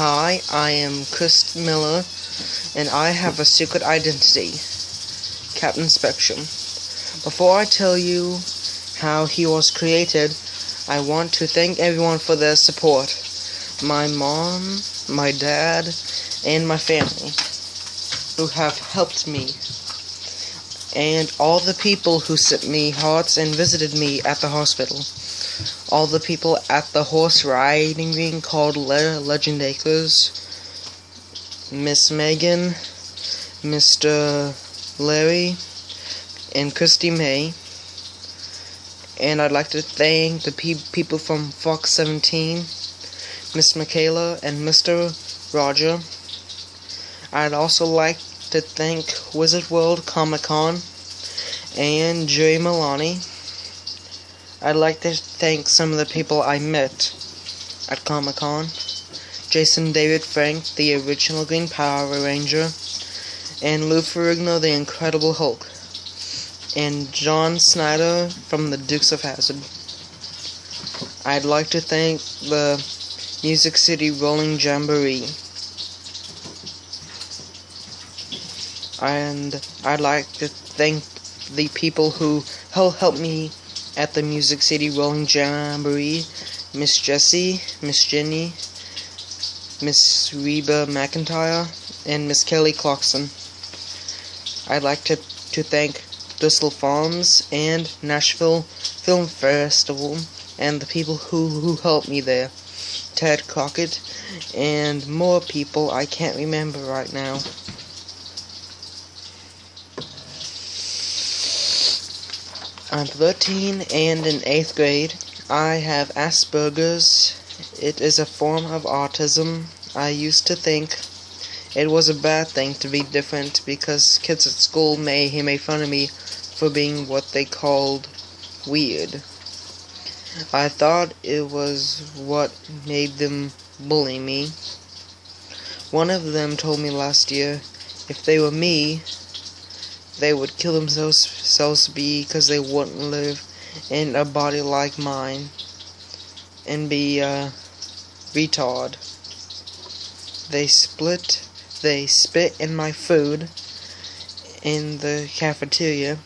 Hi, I am Chris Miller, and I have a secret identity, Captain Spectrum. Before I tell you how he was created, I want to thank everyone for their support. My mom, my dad, and my family, who have helped me. And all the people who sent me hearts and visited me at the hospital. All the people at the horse riding ring called Legend Acres. Miss Megan, Mr. Larry, and Christy May. And I'd like to thank the people from Fox 17, Miss Michaela, and Mr. Roger. I'd also like to thank Wizard World Comic Con and Jerry Milani. I'd like to thank some of the people I met at Comic Con. Jason David Frank, the original Green Power Ranger, and Lou Ferrigno, the Incredible Hulk, and John Snyder from the Dukes of Hazzard. I'd like to thank the Music City Rolling Jamboree. And I'd like to thank the people who helped me at the Music City Rolling Jamboree. Miss Jessie, Miss Jenny, Miss Reba McIntyre, and Miss Kelly Clarkson. I'd like to thank Bristol Farms and Nashville Film Festival and the people who helped me there. Ted Crockett and more people I can't remember right now. I'm 13 and in 8th grade. I have Asperger's. It is a form of autism. I used to think it was a bad thing to be different because kids at school may make fun of me for being what they called weird. I thought it was what made them bully me. One of them told me last year if they were me, they would kill themselves because they wouldn't live in a body like mine and be a retard. They spit in my food in the cafeteria.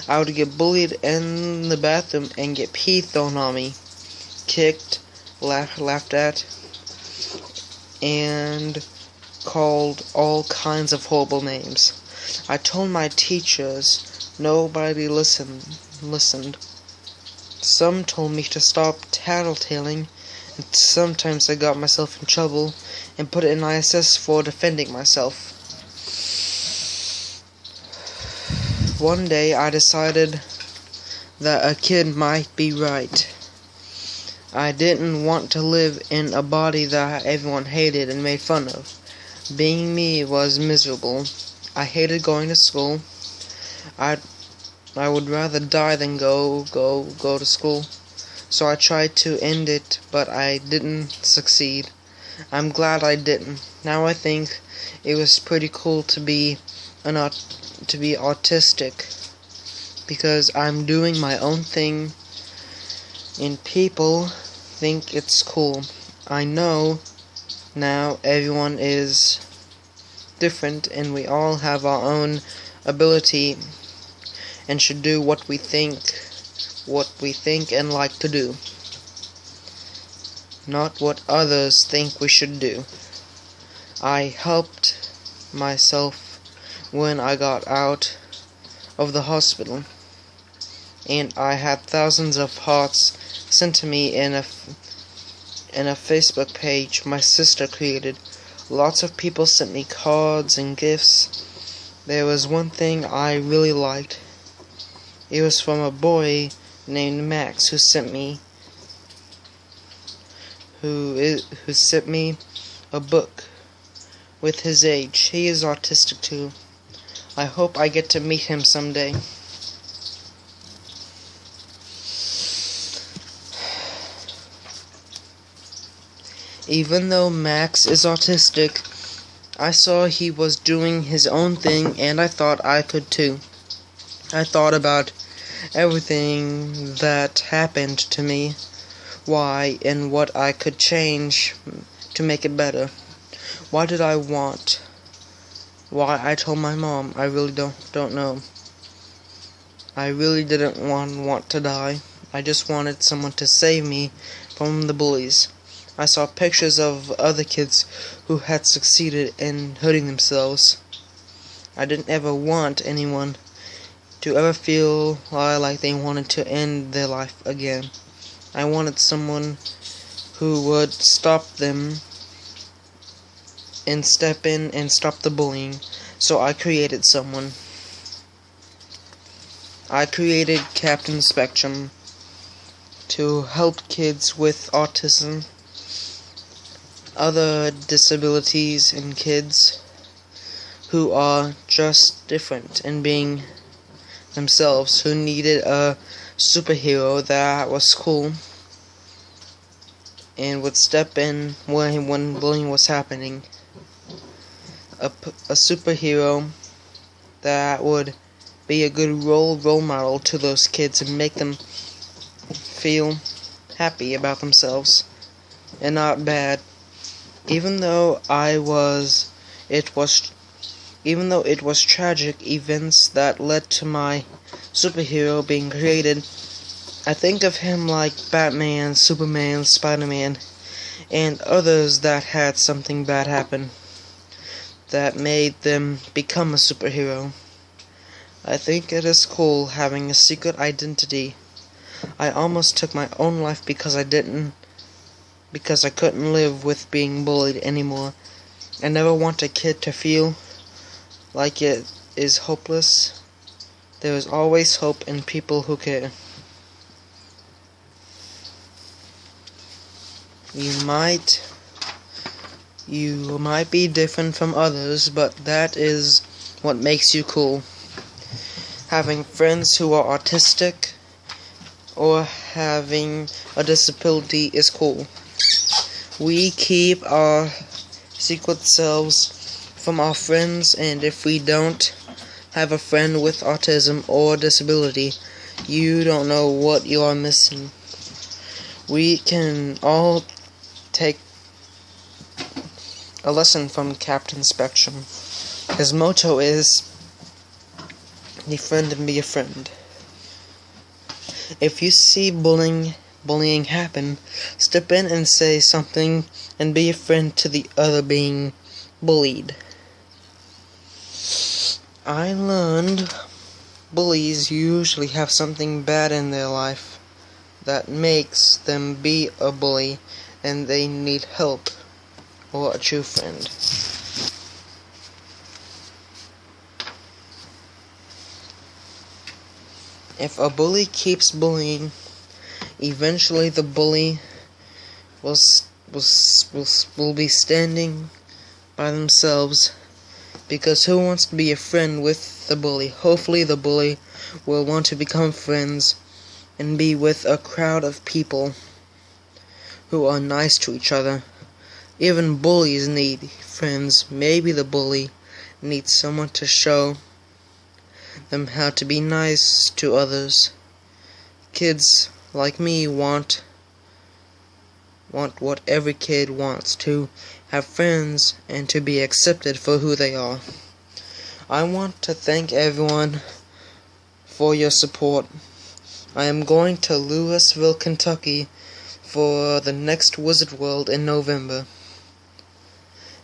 I would get bullied in the bathroom and get pee thrown on me, kicked, laughed at, and called all kinds of horrible names. I told my teachers, nobody listened. Some told me to stop tattletaling, and sometimes I got myself in trouble and put in ISS for defending myself. One day I decided that a kid might be right. I didn't want to live in a body that everyone hated and made fun of. Being me was miserable. I hated going to school. I would rather die than go to school. So I tried to end it, but I didn't succeed. I'm glad I didn't. Now I think it was pretty cool to be autistic because I'm doing my own thing and people think it's cool. I know now everyone is different and we all have our own ability and should do what we think and like to do, not what others think we should do. I helped myself when I got out of the hospital, and I had thousands of hearts sent to me in a Facebook page my sister created. Lots of people sent me cards and gifts. There was one thing I really liked. It was from a boy named Max who sent me a book with his age. He is autistic too. I hope I get to meet him someday. Even though Max is autistic, I saw he was doing his own thing and I thought I could too. I thought about everything that happened to me, why, and what I could change to make it better. Why did I want? Why I told my mom, I really don't know. I really didn't want to die. I just wanted someone to save me from the bullies. I saw pictures of other kids who had succeeded in hurting themselves. I didn't ever want anyone to ever feel like they wanted to end their life again. I wanted someone who would stop them and step in and stop the bullying. So I created someone. I created Captain Spectrum to help kids with autism, other disabilities, and kids who are just different in being themselves, who needed a superhero that was cool and would step in when bullying was happening. A superhero that would be a good role model to those kids and make them feel happy about themselves and not bad. Even though it was tragic events that led to my superhero being created, I think of him like Batman, Superman, Spider-Man, and others that had something bad happen that made them become a superhero. I think it is cool having a secret identity. I almost took my own life because I couldn't live with being bullied anymore. I never want a kid to feel like it is hopeless. There is always hope in people who care. You might be different from others, but that is what makes you cool. Having friends who are autistic or having a disability is cool. We keep our secret selves from our friends, and if we don't have a friend with autism or disability, you don't know what you are missing. We can all take a lesson from Captain Spectrum. His motto is, befriend and be a friend. If you see bullying happen, step in and say something and be a friend to the other being bullied. I learned bullies usually have something bad in their life that makes them be a bully, and they need help or a true friend. If a bully keeps bullying, eventually the bully will be standing by themselves, because who wants to be a friend with the bully? Hopefully the bully will want to become friends and be with a crowd of people who are nice to each other. Even bullies need friends. Maybe the bully needs someone to show them how to be nice to others. Kids like me want what every kid wants, to have friends and to be accepted for who they are. I want to thank everyone for your support. I am going to Louisville, Kentucky for the next Wizard World in November,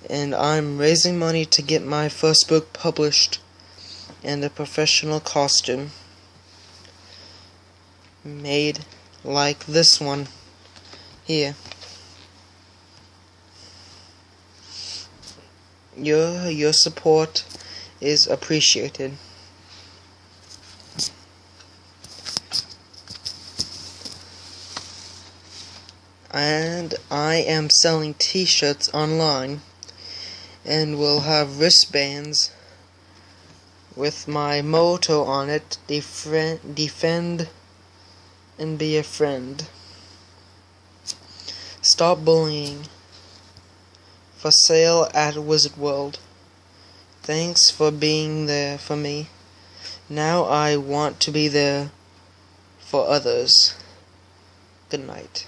and I'm raising money to get my first book published and a professional costume made like this one here. Your support is appreciated. And I am selling t-shirts online, and will have wristbands with my motto on it, defend and be a friend. Stop bullying. For sale at Wizard World. Thanks for being there for me. Now I want to be there for others. Good night.